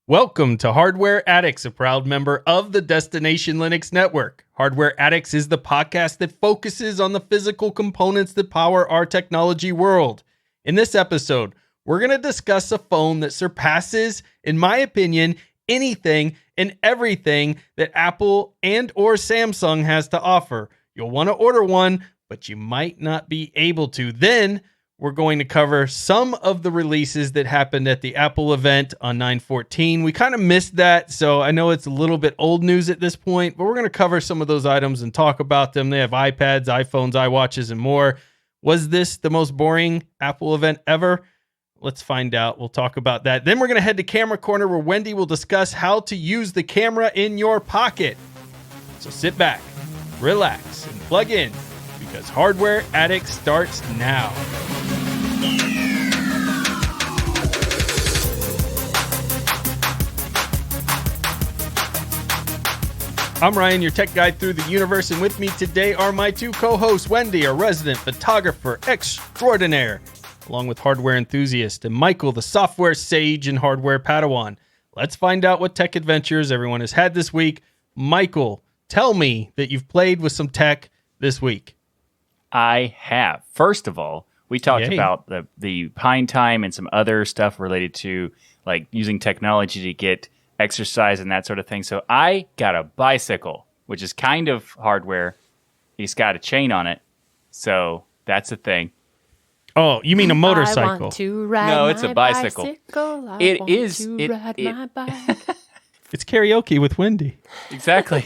Welcome to Hardware Addicts, a proud member of the Destination Linux Network. Hardware Addicts is the podcast that focuses on the physical components that power our technology world. In this episode, we're going to discuss a phone that surpasses, in my opinion, anything and everything that Apple and or Samsung has to offer. You'll want to order one, but you might not be able to. Then we're going to cover some of the releases that happened at the Apple event on 9/14. We kind of missed that, so I know it's a little bit old news at this point, but we're going to cover some of those items and talk about them. They have iPads, iPhones, iWatches, and more. Was this the most boring Apple event ever? Let's find out. We'll talk about that. Then we're going to head to Camera Corner, where Wendy will discuss how to use the camera in your pocket. So sit back, relax, and plug in, because Hardware Addicts starts now. I'm Ryan, your tech guide through the universe, and with me today are my two co-hosts, Wendy, a resident photographer extraordinaire, along with hardware enthusiast, and Michael, the software sage and hardware Padawan. Let's find out what tech adventures everyone has had this week. Michael, tell me that you've played with some tech this week. I have. First of all, we talked about the Pine Time and some other stuff related to like using technology to get exercise and that sort of thing. So I got a bicycle, which is kind of hardware. It's got a chain on it. So that's a thing. Oh, you mean a motorcycle? I want to ride No, it's a bicycle. It is. It's karaoke with Wendy. Exactly.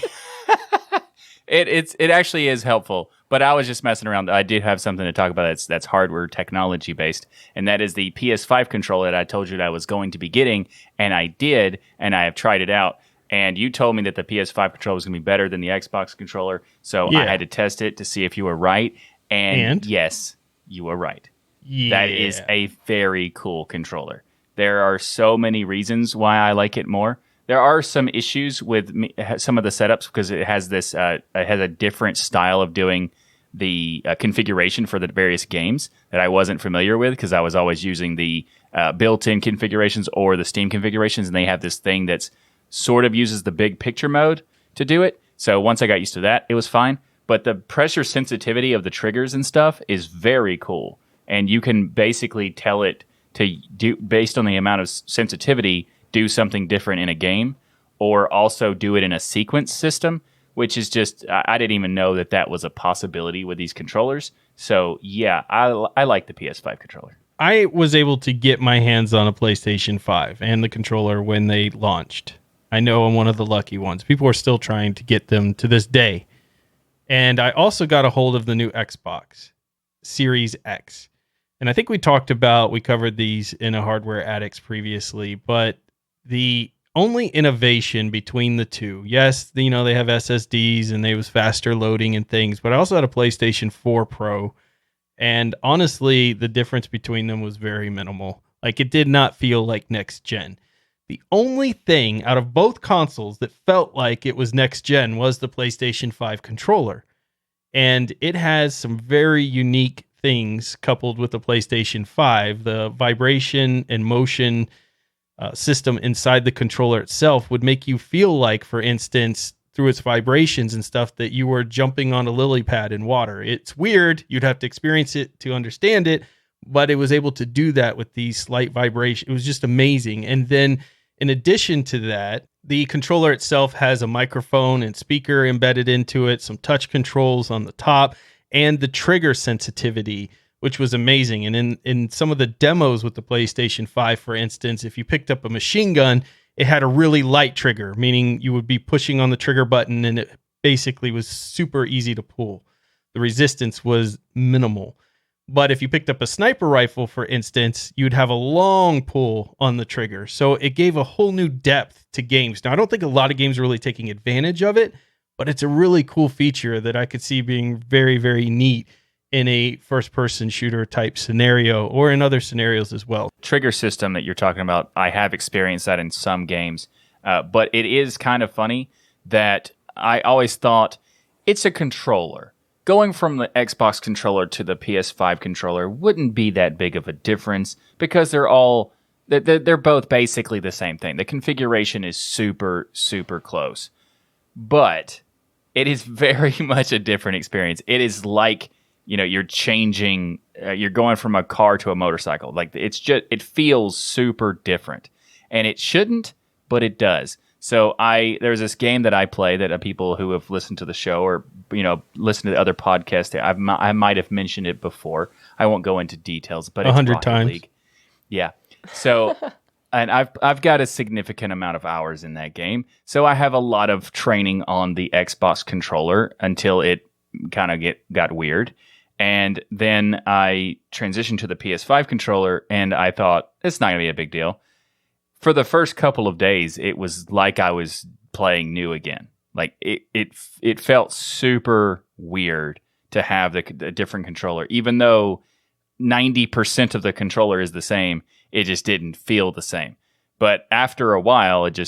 It actually is helpful. But I was just messing around. I did have something to talk about that's hardware technology based, and that is the PS5 controller that I told you that I was going to be getting, and I did, and I have tried it out. And you told me that the PS5 controller was going to be better than the Xbox controller, so I had to test it to see if you were right. And yes, you were right. Yeah. That is a very cool controller. There are so many reasons why I like it more. There are some issues with some of the setups because it has this it has a different style of doing the configuration for the various games that I wasn't familiar with because I was always using the built-in configurations or the Steam configurations, and they have this thing that's sort of uses the big picture mode to do it. So once I got used to that, it was fine. But the pressure sensitivity of the triggers and stuff is very cool, and you can basically tell it to do based on the amount of sensitivity. Do something different in a game, or also do it in a sequence system, which is just, I didn't even know that was a possibility with these controllers. So yeah, I like the PS5 controller. I was able to get my hands on a PlayStation 5 and the controller when they launched. I know I'm one of the lucky ones. People are still trying to get them to this day. And I also got a hold of the new Xbox Series X. And I think we covered these in a Hardware Addicts previously, but the only innovation between the two, yes, they have SSDs and they was faster loading and things, but I also had a PlayStation 4 Pro, and honestly, the difference between them was very minimal. Like, it did not feel like next gen. The only thing out of both consoles that felt like it was next gen was the PlayStation 5 controller, and it has some very unique things coupled with the PlayStation 5. The vibration and motion system inside the controller itself would make you feel like, for instance, through its vibrations and stuff, that you were jumping on a lily pad in water. It's weird. You'd have to experience it to understand it, but it was able to do that with these slight vibrations. It was just amazing. And then in addition to that, the controller itself has a microphone and speaker embedded into it, some touch controls on the top, and the trigger sensitivity, which was amazing. And in some of the demos with the PlayStation 5, for instance, if you picked up a machine gun, it had a really light trigger, meaning you would be pushing on the trigger button and it basically was super easy to pull. The resistance was minimal. But if you picked up a sniper rifle, for instance, you'd have a long pull on the trigger. So it gave a whole new depth to games. Now, I don't think a lot of games are really taking advantage of it, but it's a really cool feature that I could see being very, very neat in a first-person shooter type scenario or in other scenarios as well. Trigger system that you're talking about, I have experienced that in some games. But it is kind of funny that I always thought it's a controller. Going from the Xbox controller to the PS5 controller wouldn't be that big of a difference because they're all They're both basically the same thing. The configuration is super, super close. But it is very much a different experience. It is like, you're changing, you're going from a car to a motorcycle. Like it feels super different. And it shouldn't, but it does. So there's this game that I play that people who have listened to the show or, listened to the other podcasts, I might have mentioned it before. I won't go into details, but it's 100 times. League. Yeah. So, and I've got a significant amount of hours in that game. So I have a lot of training on the Xbox controller until it kind of got weird. And then I transitioned to the PS5 controller, and I thought, it's not going to be a big deal. For the first couple of days, it was like I was playing new again. Like it felt super weird to have the different controller, even though 90% of the controller is the same. It just didn't feel the same. But after a while, it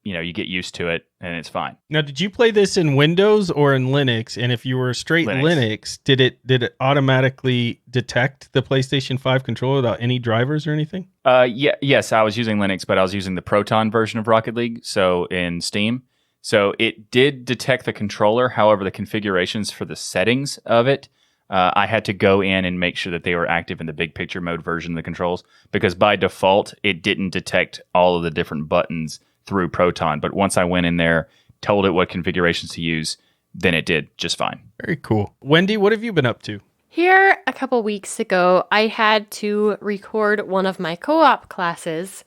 you get used to it and it's fine. Now, did you play this in Windows or in Linux? And if you were straight Linux, did it automatically detect the PlayStation 5 controller without any drivers or anything? Yes, I was using Linux, but I was using the Proton version of Rocket League, so in Steam. So it did detect the controller. However, the configurations for the settings of it, I had to go in and make sure that they were active in the big picture mode version of the controls, because by default, it didn't detect all of the different buttons through Proton. But once I went in there, told it what configurations to use, then it did just fine. Very cool. Wendy, what have you been up to? Here, a couple weeks ago, I had to record one of my co-op classes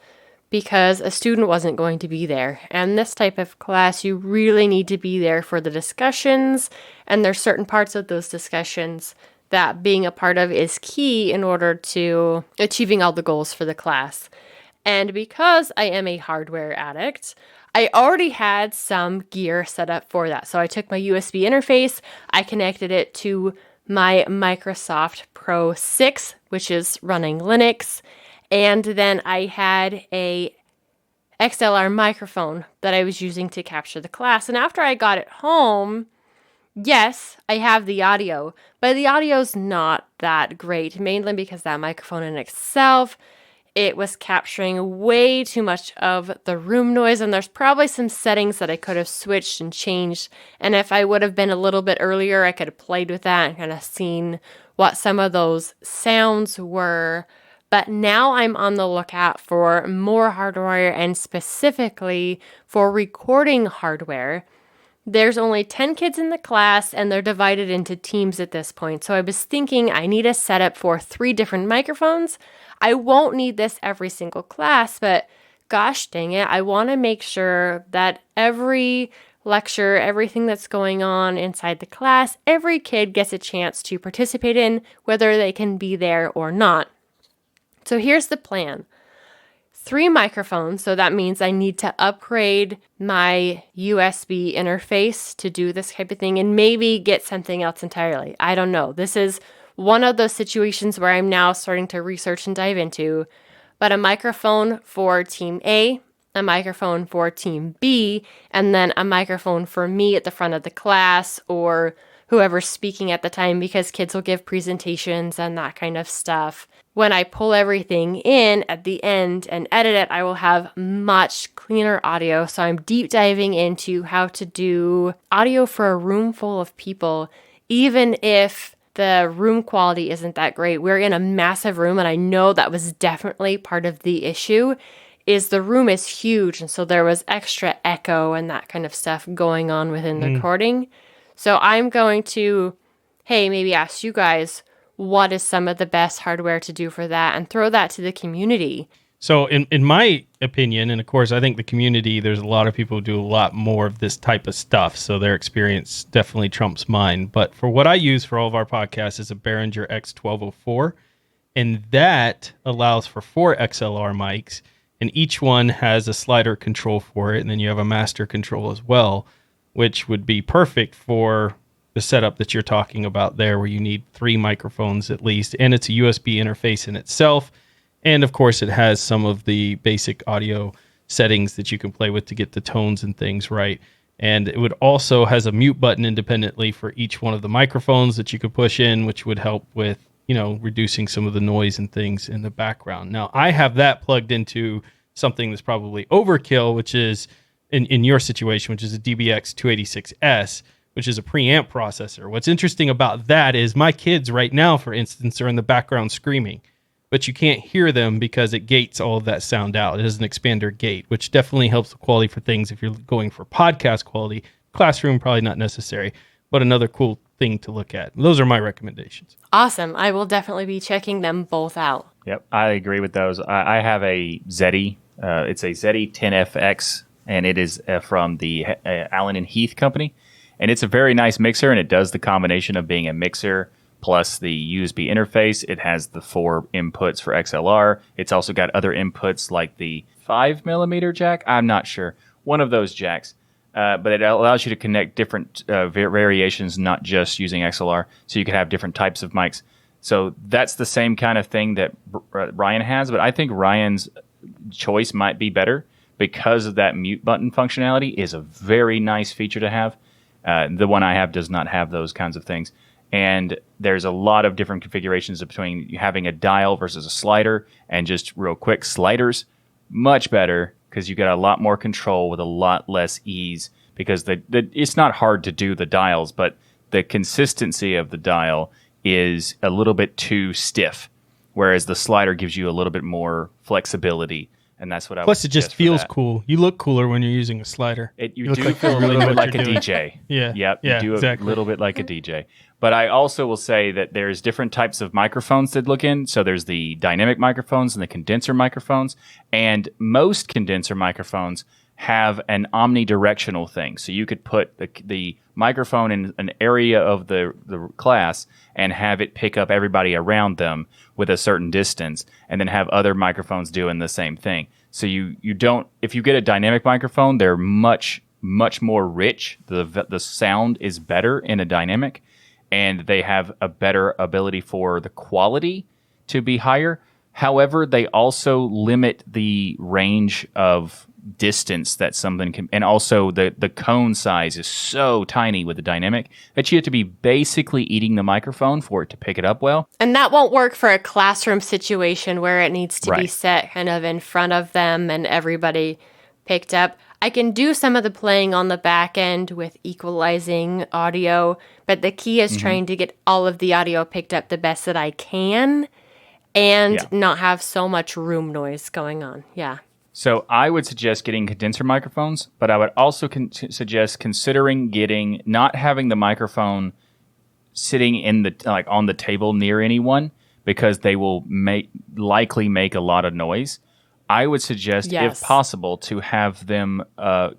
because a student wasn't going to be there. And this type of class, you really need to be there for the discussions, and there's certain parts of those discussions that being a part of is key in order to achieving all the goals for the class. And because I am a hardware addict, I already had some gear set up for that. So I took my USB interface, I connected it to my Microsoft Pro 6, which is running Linux, and then I had a XLR microphone that I was using to capture the class. And after I got it home, yes, I have the audio, but the audio's not that great, mainly because that microphone in itself, it was capturing way too much of the room noise, and there's probably some settings that I could have switched and changed. And if I would have been a little bit earlier, I could have played with that and kind of seen what some of those sounds were. But now I'm on the lookout for more hardware, and specifically for recording hardware. There's only 10 kids in the class, and they're divided into teams at this point. So I was thinking I need a setup for 3 different microphones. I won't need this every single class, but gosh dang it, I want to make sure that every lecture, everything that's going on inside the class, every kid gets a chance to participate in, whether they can be there or not. So here's the plan. 3 microphones, so that means I need to upgrade my USB interface to do this type of thing and maybe get something else entirely. I don't know. This is one of those situations where I'm now starting to research and dive into, but a microphone for Team A, a microphone for Team B, and then a microphone for me at the front of the class or whoever's speaking at the time, because kids will give presentations and that kind of stuff. When I pull everything in at the end and edit it, I will have much cleaner audio. So I'm deep diving into how to do audio for a room full of people, even if the room quality isn't that great. We're in a massive room, and I know that was definitely part of the issue, is the room is huge, and so there was extra echo and that kind of stuff going on within the recording. So I'm going to, maybe ask you guys, what is some of the best hardware to do for that, and throw that to the community. So in my opinion, and of course I think the community, there's a lot of people who do a lot more of this type of stuff, so their experience definitely trumps mine. But for what I use for all of our podcasts is a Behringer X1204, and that allows for 4 XLR mics, and each one has a slider control for it, and then you have a master control as well, which would be perfect for the setup that you're talking about there, where you need 3 microphones at least, and it's a USB interface in itself. And of course, it has some of the basic audio settings that you can play with to get the tones and things right. And it would also has a mute button independently for each one of the microphones that you could push in, which would help with reducing some of the noise and things in the background. Now, I have that plugged into something that's probably overkill, which is in your situation, which is a DBX 286S, which is a preamp processor. What's interesting about that is my kids right now, for instance, are in the background screaming, but you can't hear them because it gates all of that sound out. It has an expander gate, which definitely helps the quality for things if you're going for podcast quality. Classroom, probably not necessary, but another cool thing to look at. Those are my recommendations. Awesome. I will definitely be checking them both out. Yep, I agree with those. I have a ZEDI. It's a ZEDI 10FX, and it is from the Allen and Heath company. And it's a very nice mixer, and it does the combination of being a mixer plus the USB interface. It has the 4 inputs for XLR. It's also got other inputs like the 5mm jack. I'm not sure. One of those jacks. But it allows you to connect different variations, not just using XLR. So you can have different types of mics. So that's the same kind of thing that Ryan has. But I think Ryan's choice might be better because of that mute button functionality is a very nice feature to have. The one I have does not have those kinds of things. And there's a lot of different configurations between having a dial versus a slider. And just real quick, sliders, much better because you get a lot more control with a lot less ease because it's not hard to do the dials, but the consistency of the dial is a little bit too stiff, whereas the slider gives you a little bit more flexibility. And that's what I Plus, it just feels cool. You look cooler when you're using a slider. You do feel a little bit like a DJ. Yeah. Yep. You do exactly. A little bit like a DJ. But I also will say that there's different types of microphones that look in. So there's the dynamic microphones and the condenser microphones. And most condenser microphones have an omnidirectional thing. So you could put the microphone in an area of the class and have it pick up everybody around them with a certain distance, and then have other microphones doing the same thing. So you don't, if you get a dynamic microphone, they're much more rich. The sound is better in a dynamic, and they have a better ability for the quality to be higher. However, they also limit the range of distance that something can, and also the cone size is so tiny with the dynamic that you have to be basically eating the microphone for it to pick it up well. And that won't work for a classroom situation where it needs to be set kind of in front of them and everybody picked up. I can do some of the playing on the back end with equalizing audio, but the key is trying to get all of the audio picked up the best that I can and not have so much room noise going on. Yeah. So I would suggest getting condenser microphones, but I would also suggest considering not having the microphone sitting in on the table near anyone, because they will likely make a lot of noise. I would suggest, if possible, to have them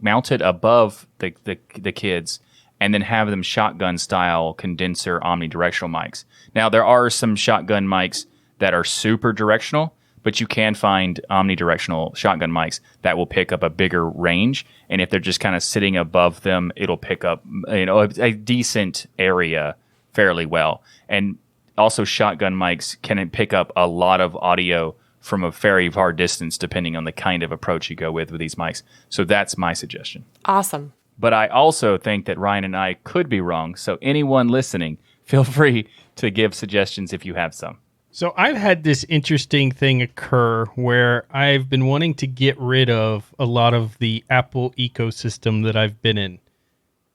mounted above the kids, and then have them shotgun style condenser omnidirectional mics. Now there are some shotgun mics that are super directional, but you can find omnidirectional shotgun mics that will pick up a bigger range. And if they're just kind of sitting above them, it'll pick up a decent area fairly well. And also shotgun mics can pick up a lot of audio from a very far distance, depending on the kind of approach you go with these mics. So that's my suggestion. Awesome. But I also think that Ryan and I could be wrong. So anyone listening, feel free to give suggestions if you have some. So I've had this interesting thing occur where I've been wanting to get rid of a lot of the Apple ecosystem that I've been in.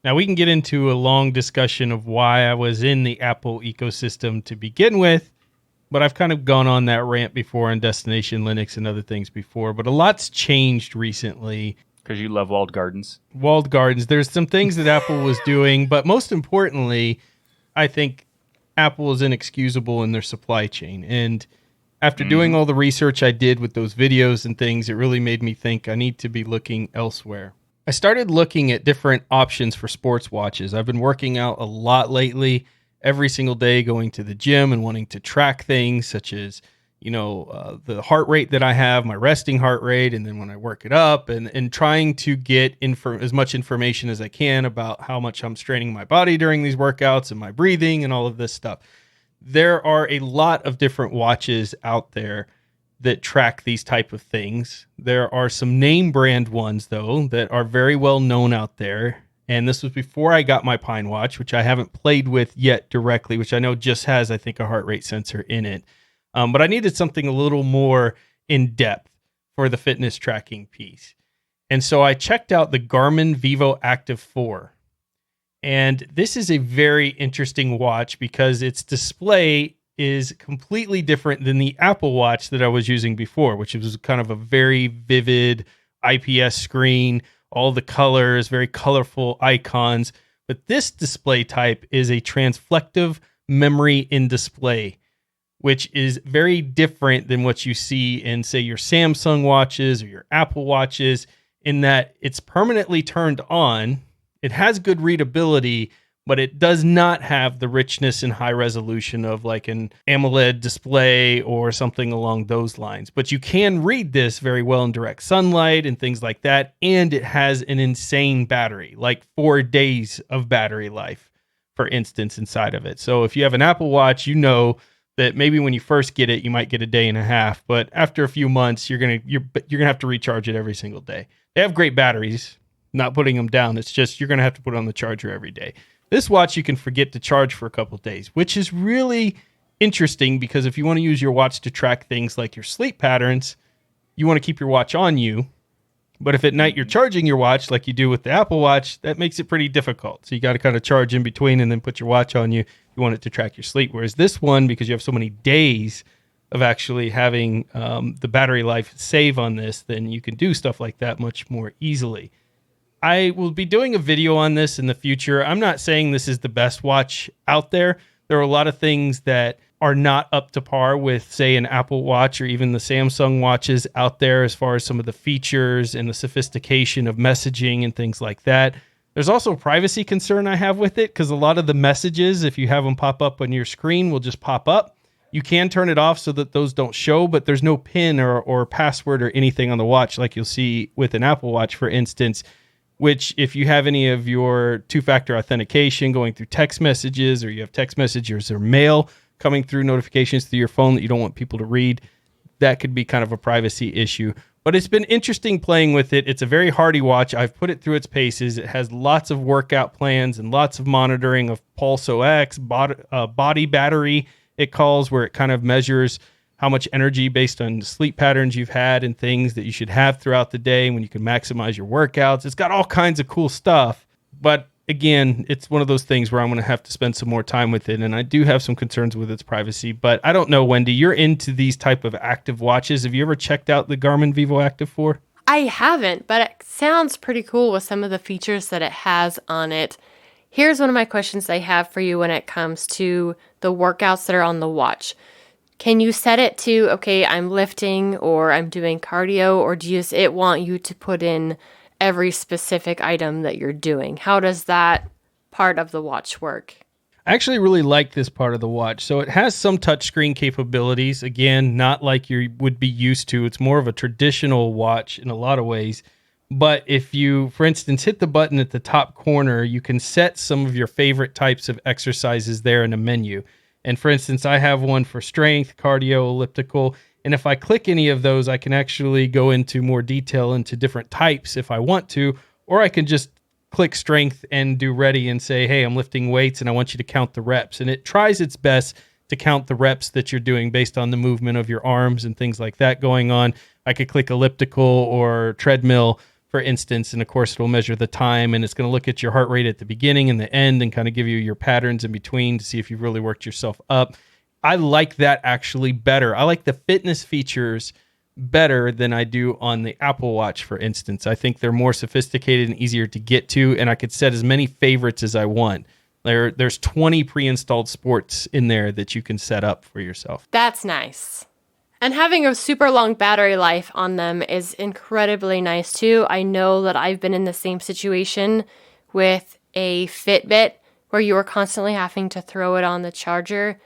Now, we can get into a long discussion of why I was in the Apple ecosystem to begin with, but I've kind of gone on that rant before on Destination Linux and other things before. But a lot's changed recently. Because you love walled gardens. Walled gardens. There's some things that Apple was doing, but most importantly, I think Apple is inexcusable in their supply chain. And after doing all the research I did with those videos and things, it really made me think I need to be looking elsewhere. I started looking at different options for sports watches. I've been working out a lot lately, every single day, going to the gym and wanting to track things such as, the heart rate that I have, my resting heart rate, and then when I work it up, and trying to get as much information as I can about how much I'm straining my body during these workouts and my breathing and all of this stuff. There are a lot of different watches out there that track these type of things. There are some name brand ones, though, that are very well known out there. And this was before I got my Pine Watch, which I haven't played with yet directly, which I know just has, I think, a heart rate sensor in it. But I needed something a little more in depth for the fitness tracking piece. And so I checked out the Garmin Vivo Active 4. And this is a very interesting watch because its display is completely different than the Apple Watch that I was using before, which was kind of a very vivid IPS screen, all the colors, very colorful icons. But this display type is a transflective memory in display, which is very different than what you see in, say, your Samsung watches or your Apple watches, in that it's permanently turned on. It has good readability, but it does not have the richness and high resolution of like an AMOLED display or something along those lines. But you can read this very well in direct sunlight and things like that. And it has an insane battery, like 4 days of battery life, for instance, inside of it. So if you have an Apple Watch, you know that maybe when you first get it, you might get a day and a half, but after a few months, you're gonna have to recharge it every single day. They have great batteries, not putting them down. It's just you're gonna have to put it on the charger every day. This watch you can forget to charge for a couple of days, which is really interesting because if you want to use your watch to track things like your sleep patterns, you want to keep your watch on you. But if at night you're charging your watch like you do with the Apple Watch, that makes it pretty difficult. So you got to kind of charge in between and then put your watch on you. You want it to track your sleep. Whereas this one, because you have so many days of actually having the battery life save on this, then you can do stuff like that much more easily. I will be doing a video on this in the future. I'm not saying this is the best watch out there. There are a lot of things that are not up to par with, say, an Apple Watch or even the Samsung watches out there as far as some of the features and the sophistication of messaging and things like that. There's also a privacy concern I have with it because a lot of the messages, if you have them pop up on your screen, will just pop up. You can turn it off so that those don't show, but there's no PIN or password or anything on the watch like you'll see with an Apple Watch, for instance, which if you have any of your two-factor authentication going through text messages, or you have text messages or mail coming through notifications through your phone that you don't want people to read, that could be kind of a privacy issue. But it's been interesting playing with it. It's a very hardy watch. I've put it through its paces. It has lots of workout plans and lots of monitoring of Pulse OX, body battery, it calls, where it kind of measures how much energy based on sleep patterns you've had and things that you should have throughout the day when you can maximize your workouts. It's got all kinds of cool stuff. But again, it's one of those things where I'm going to have to spend some more time with it. And I do have some concerns with its privacy. But I don't know, Wendy, you're into these type of active watches. Have you ever checked out the Garmin Vivo Active 4? I haven't, but it sounds pretty cool with some of the features that it has on it. Here's one of my questions I have for you when it comes to the workouts that are on the watch. Can you set it to, okay, I'm lifting or I'm doing cardio, or does it want you to put in every specific item that you're doing? How does that part of the watch work? I actually really like this part of the watch. So it has some touchscreen capabilities. Again, not like you would be used to. It's more of a traditional watch in a lot of ways. But if you, for instance, hit the button at the top corner, you can set some of your favorite types of exercises there in a menu. And for instance, I have one for strength, cardio, elliptical. And if I click any of those, I can actually go into more detail into different types if I want to, or I can just click strength and do ready and say, hey, I'm lifting weights and I want you to count the reps. And it tries its best to count the reps that you're doing based on the movement of your arms and things like that going on. I could click elliptical or treadmill, for instance, and of course it'll measure the time, and it's going to look at your heart rate at the beginning and the end and kind of give you your patterns in between to see if you've really worked yourself up. I like that actually better. I like the fitness features better than I do on the Apple Watch, for instance. I think they're more sophisticated and easier to get to, and I could set as many favorites as I want. There's 20 pre-installed sports in there that you can set up for yourself. That's nice. And having a super long battery life on them is incredibly nice too. I know that I've been in the same situation with a Fitbit where you are constantly having to throw it on the charger,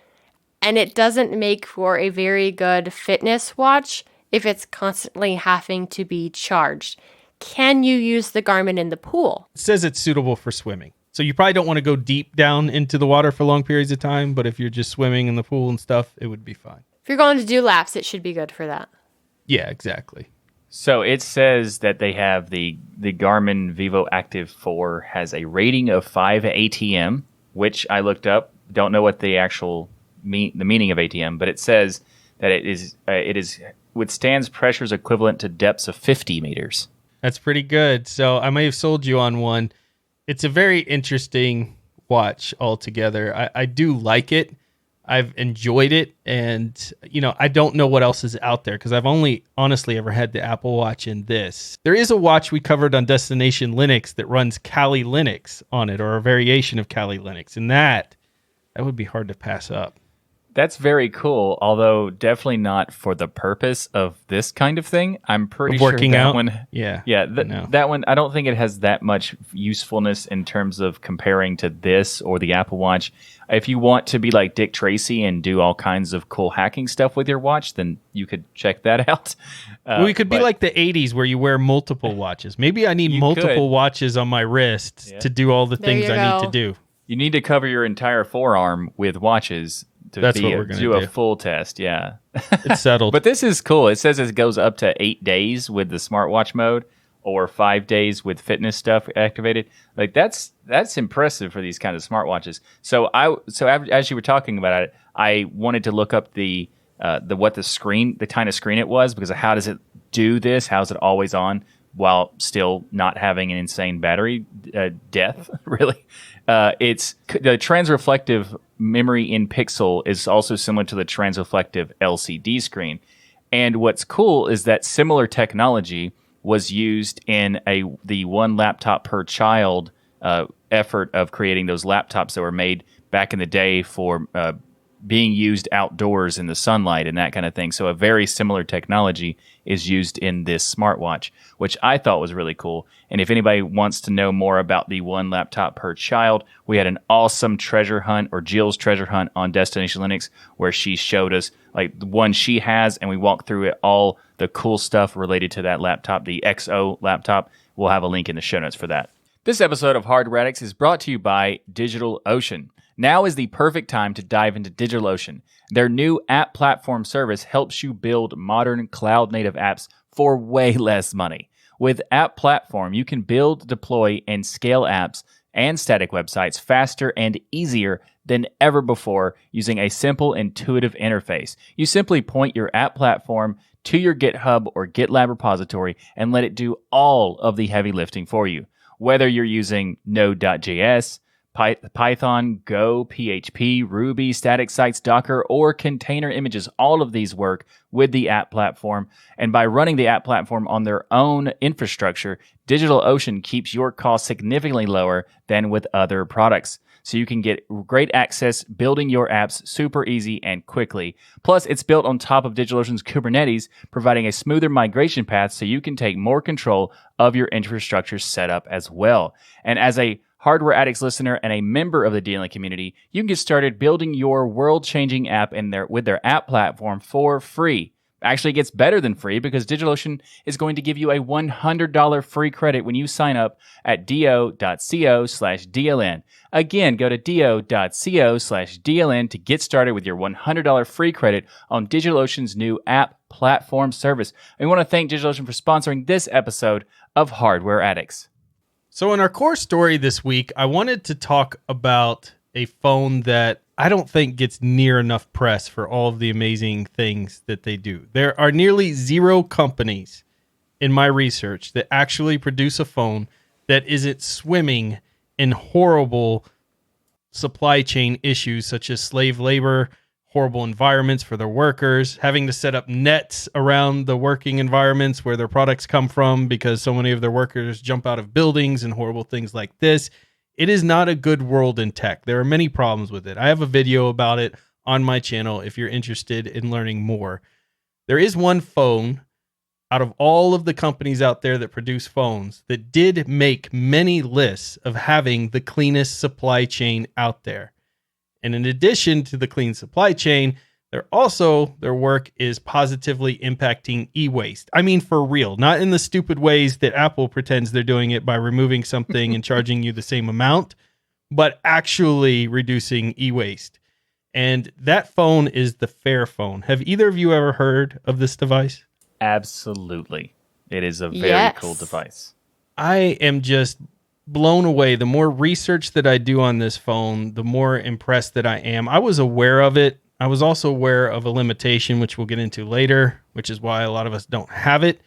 and it doesn't make for a very good fitness watch if it's constantly having to be charged. Can you use the Garmin in the pool? It says it's suitable for swimming. So you probably don't want to go deep down into the water for long periods of time, but if you're just swimming in the pool and stuff, it would be fine. If you're going to do laps, it should be good for that. Yeah, exactly. So it says that they have the Garmin Vivo Active 4 has a rating of 5 ATM, which I looked up. Don't know what the actual the meaning of ATM, but it says that it is withstands pressures equivalent to depths of 50 meters. That's pretty good. So I may have sold you on one. It's a very interesting watch altogether. I do like it. I've enjoyed it, and I don't know what else is out there because I've only honestly ever had the Apple Watch and this. There is a watch we covered on Destination Linux that runs Kali Linux on it, or a variation of Kali Linux, and that would be hard to pass up. That's very cool, although definitely not for the purpose of this kind of thing. I'm pretty sure working that out? one. Yeah. That one, I don't think it has that much usefulness in terms of comparing to this or the Apple Watch. If you want to be like Dick Tracy and do all kinds of cool hacking stuff with your watch, then you could check that out. We could be like the 80s where you wear multiple watches. Maybe I need multiple watches on my wrist to do all the things I need to do. You need to cover your entire forearm with watches to That's what we're gonna do a full test. Yeah. It's settled. But this is cool. It says it goes up to 8 days with the smartwatch mode or 5 days with fitness stuff activated. Like that's impressive for these kinds of smartwatches. So as you were talking about it, I wanted to look up the kind of screen it was, because of how does it do this? How is it always on while still not having an insane battery death? Really, it's the transreflective memory in pixel is also similar to the transreflective LCD screen. And what's cool is that similar technology was used in the one laptop per child effort of creating those laptops that were made back in the day for being used outdoors in the sunlight and that kind of thing. So a very similar technology is used in this smartwatch, which I thought was really cool. And if anybody wants to know more about the one laptop per child, we had an awesome treasure hunt, or Jill's treasure hunt, on Destination Linux, where she showed us like the one she has, and we walked through it, all the cool stuff related to that laptop, the XO laptop. We'll have a link in the show notes for that. This episode of Hardware Addicts is brought to you by DigitalOcean. Now is the perfect time to dive into DigitalOcean. Their new app platform service helps you build modern cloud-native apps for way less money. With App Platform, you can build, deploy, and scale apps and static websites faster and easier than ever before using a simple, intuitive interface. You simply point your app platform to your GitHub or GitLab repository and let it do all of the heavy lifting for you. Whether you're using Node.js, Python, Go, PHP, Ruby, static sites, Docker, or container images, all of these work with the app platform. And by running the app platform on their own infrastructure, DigitalOcean keeps your costs significantly lower than with other products. So you can get great access building your apps super easy and quickly. Plus, it's built on top of DigitalOcean's Kubernetes, providing a smoother migration path so you can take more control of your infrastructure setup as well. And as a Hardware Addicts listener and a member of the DLN community, you can get started building your world-changing app with their app platform for free. Actually, it gets better than free, because DigitalOcean is going to give you a $100 free credit when you sign up at do.co/DLN. Again, go to do.co/DLN to get started with your $100 free credit on DigitalOcean's new app platform service. And we want to thank DigitalOcean for sponsoring this episode of Hardware Addicts. So in our core story this week, I wanted to talk about a phone that I don't think gets near enough press for all of the amazing things that they do. There are nearly 0 companies in my research that actually produce a phone that isn't swimming in horrible supply chain issues such as slave labor, horrible environments for their workers, having to set up nets around the working environments where their products come from because so many of their workers jump out of buildings, and horrible things like this. It is not a good world in tech. There are many problems with it. I have a video about it on my channel if you're interested in learning more. There is one phone out of all of the companies out there that produce phones that did make many lists of having the cleanest supply chain out there. And in addition to the clean supply chain, their work is positively impacting e-waste. I mean, for real, not in the stupid ways that Apple pretends they're doing it by removing something and charging you the same amount, but actually reducing e-waste. And that phone is the Fairphone. Have either of you ever heard of this device? Absolutely. It is a very Yes. cool device. I am just blown away. The more research that I do on this phone, the more impressed that I am. I was aware of it. I was also aware of a limitation, which we'll get into later, which is why a lot of us don't have it.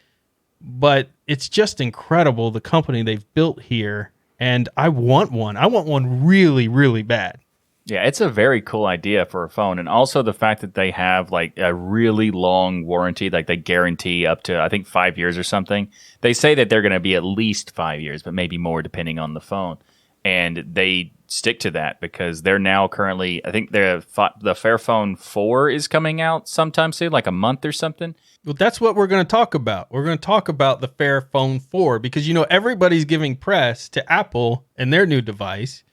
But it's just incredible, the company they've built here. And I want one. I want one really, really bad. Yeah, it's a very cool idea for a phone. And also the fact that they have like a really long warranty, like they guarantee up to, I think, 5 years or something. They say that they're going to be at least 5 years, but maybe more depending on the phone. And they stick to that because they're now currently, I think the Fairphone 4 is coming out sometime soon, like a month or something. Well, that's what we're going to talk about. We're going to talk about the Fairphone 4 because, you know, everybody's giving press to Apple and their new device,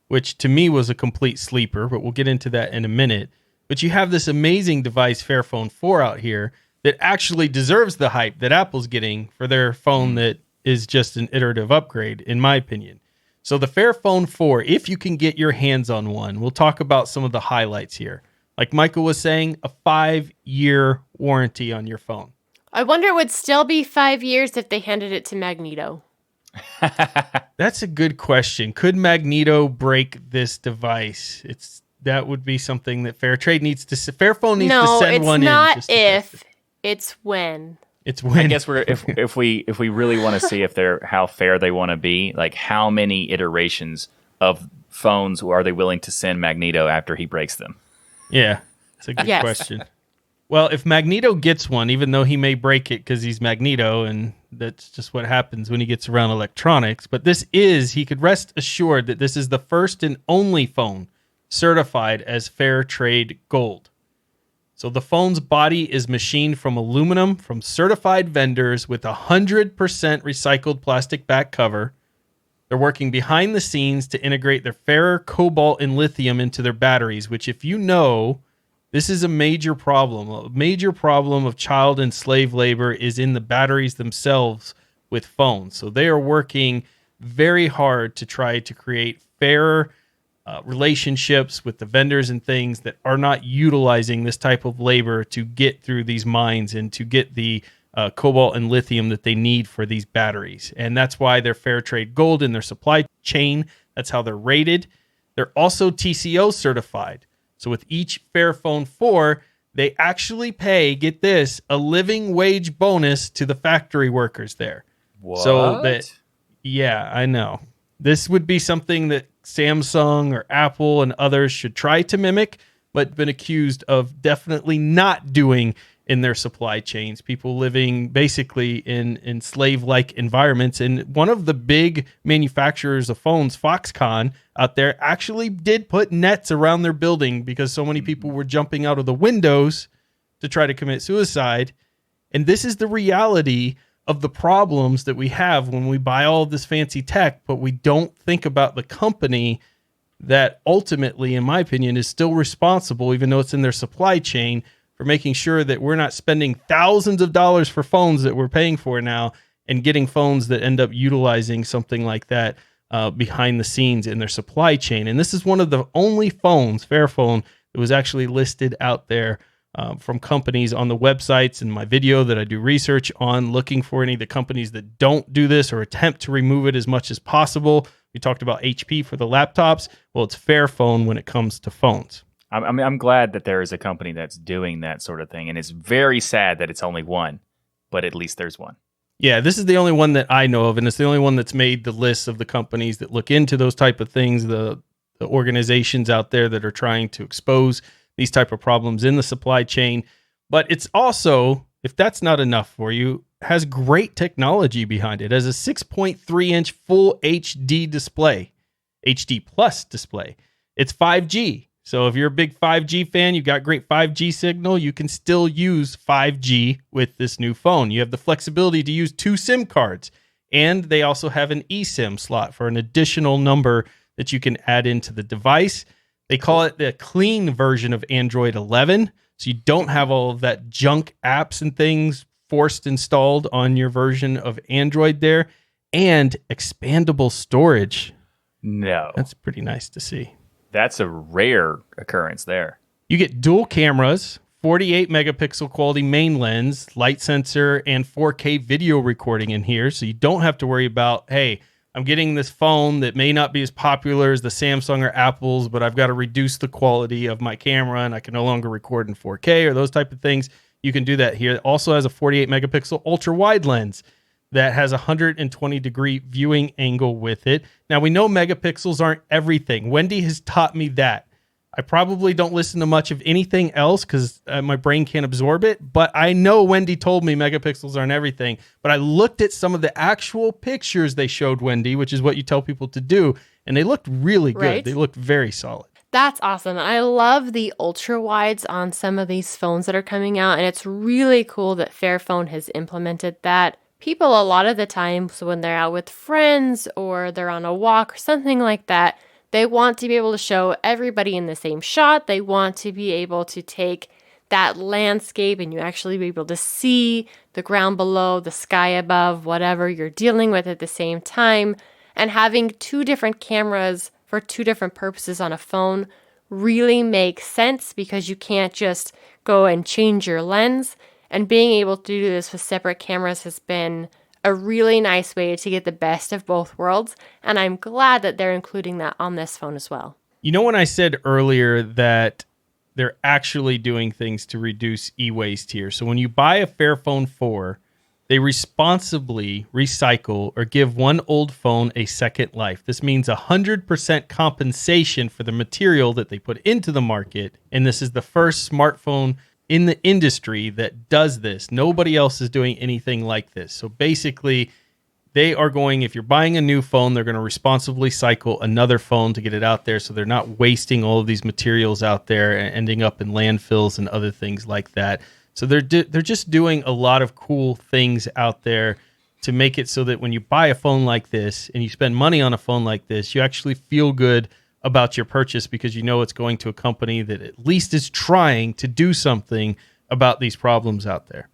which to me was a complete sleeper, but we'll get into that in a minute. But you have this amazing device, Fairphone 4, out here that actually deserves the hype that Apple's getting for their phone that is just an iterative upgrade, in my opinion. So the Fairphone 4, if you can get your hands on one, we'll talk about some of the highlights here. Like Michael was saying, a 5-year warranty on your phone. I wonder it would still be 5 years if they handed it to Magneto. That's a good question. Could Magneto break this device? That would be something that Fairphone needs to send one in. No, it's not if, it's when. It's when. I guess if we really want to see if how fair they want to be, like how many iterations of phones are they willing to send Magneto after he breaks them? Yeah, it's a good question. Well, if Magneto gets one, even though he may break it because he's Magneto, and that's just what happens when he gets around electronics, but he could rest assured that this is the first and only phone certified as Fair Trade Gold. So the phone's body is machined from aluminum from certified vendors with 100% recycled plastic back cover. They're working behind the scenes to integrate their fairer cobalt and lithium into their batteries, which, if you know, this is a major problem. A major problem of child and slave labor is in the batteries themselves with phones. So they are working very hard to try to create fairer relationships with the vendors and things that are not utilizing this type of labor to get through these mines and to get the cobalt and lithium that they need for these batteries. And that's why they're Fair Trade Gold in their supply chain. That's how they're rated. They're also TCO certified. So with each Fairphone 4, they actually pay, get this, a living wage bonus to the factory workers there. What? So yeah, I know. This would be something that Samsung or Apple and others should try to mimic, but been accused of definitely not doing in their supply chains. People living basically in slave-like environments. And one of the big manufacturers of phones, Foxconn, out there actually did put nets around their building because so many people were jumping out of the windows to try to commit suicide. And this is the reality of the problems that we have when we buy all of this fancy tech, but we don't think about the company that ultimately, in my opinion, is still responsible, even though it's in their supply chain, for making sure that we're not spending thousands of dollars for phones that we're paying for now and getting phones that end up utilizing something like that behind the scenes in their supply chain. And this is one of the only phones, Fairphone, that was actually listed out there from companies on the websites. In my video that I do research on, looking for any of the companies that don't do this or attempt to remove it as much as possible. We talked about HP for the laptops. Well, it's Fairphone when it comes to phones. I'm glad that there is a company that's doing that sort of thing, and it's very sad that it's only one, but at least there's one. Yeah, this is the only one that I know of, and it's the only one that's made the list of the companies that look into those type of things, the organizations out there that are trying to expose these type of problems in the supply chain. But it's also, if that's not enough for you, has great technology behind it. It has a 6.3-inch full HD display, HD plus display. It's 5G. So if you're a big 5G fan, you've got great 5G signal, you can still use 5G with this new phone. You have the flexibility to use 2 SIM cards, and they also have an eSIM slot for an additional number that you can add into the device. They call it the clean version of Android 11, so you don't have all of that junk apps and things forced installed on your version of Android there, and expandable storage. No. That's pretty nice to see. That's a rare occurrence there. You get dual cameras, 48 megapixel quality main lens, light sensor, and 4K video recording in here. So you don't have to worry about, hey, I'm getting this phone that may not be as popular as the Samsung or Apple's, but I've got to reduce the quality of my camera and I can no longer record in 4K or those type of things. You can do that here. It also has a 48 megapixel ultra wide lens that has a 120 degree viewing angle with it. Now we know megapixels aren't everything. Wendy has taught me that. I probably don't listen to much of anything else because my brain can't absorb it. But I know Wendy told me megapixels aren't everything. But I looked at some of the actual pictures they showed Wendy, which is what you tell people to do. And they looked really good. Right. They looked very solid. That's awesome. I love the ultra wides on some of these phones that are coming out. And it's really cool that Fairphone has implemented that. People, a lot of the times when they're out with friends or they're on a walk or something like that, they want to be able to show everybody in the same shot. They want to be able to take that landscape and you actually be able to see the ground below, the sky above, whatever you're dealing with at the same time. And having two different cameras for two different purposes on a phone really makes sense because you can't just go and change your lens. And being able to do this with separate cameras has been a really nice way to get the best of both worlds. And I'm glad that they're including that on this phone as well. You know, when I said earlier that they're actually doing things to reduce e-waste here. So when you buy a Fairphone 4, they responsibly recycle or give one old phone a second life. This means 100% compensation for the material that they put into the market. And this is the first smartphone in the industry that does this. Nobody else is doing anything like this. So basically, they are going, if you're buying a new phone, they're going to responsibly cycle another phone to get it out there so they're not wasting all of these materials out there and ending up in landfills and other things like that. So they're just doing a lot of cool things out there to make it so that when you buy a phone like this and you spend money on a phone like this, you actually feel good about your purchase because you know it's going to a company that at least is trying to do something about these problems out there.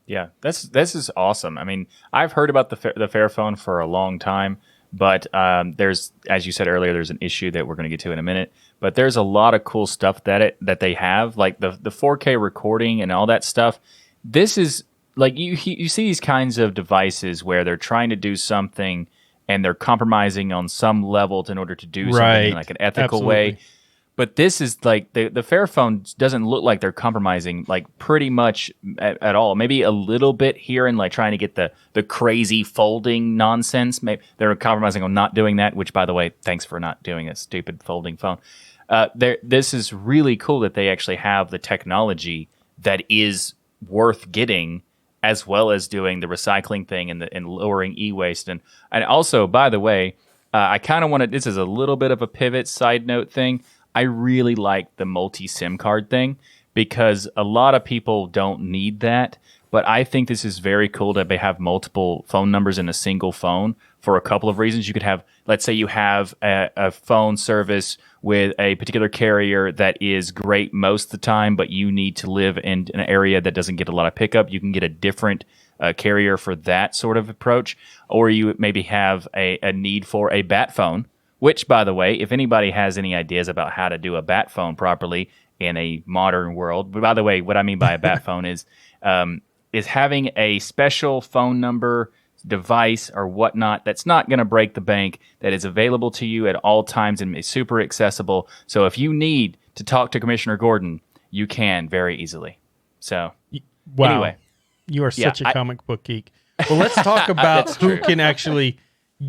Yeah, this is awesome. I mean, I've heard about the Fairphone for a long time, but there's, as you said earlier, there's an issue that we're going to get to in a minute. But there's a lot of cool stuff that they have, like the 4K recording and all that stuff. This is like you see these kinds of devices where they're trying to do something and they're compromising on some level in order to do something in like an ethical way. But this is like the Fairphone doesn't look like they're compromising like pretty much at all. Maybe a little bit here and like trying to get the crazy folding nonsense. Maybe they're compromising on not doing that, which by the way, thanks for not doing a stupid folding phone. This is really cool that they actually have the technology that is worth getting, as well as doing the recycling thing and lowering e-waste. And also, by the way, I kind of wanted, this is a little bit of a pivot side note thing. I really like the multi-SIM card thing because a lot of people don't need that. But I think this is very cool that they have multiple phone numbers in a single phone for a couple of reasons. You could have, let's say you have a phone service with a particular carrier that is great most of the time, but you need to live in an area that doesn't get a lot of pickup. You can get a different carrier for that sort of approach. Or you maybe have a need for a bat phone, which, by the way, if anybody has any ideas about how to do a bat phone properly in a modern world, but by the way, what I mean by a bat phone is having a special phone number device or whatnot that's not going to break the bank, that is available to you at all times and is super accessible. So if you need to talk to Commissioner Gordon, you can very easily. So wow. Anyway. You are such a comic book geek. Well, let's talk about who can actually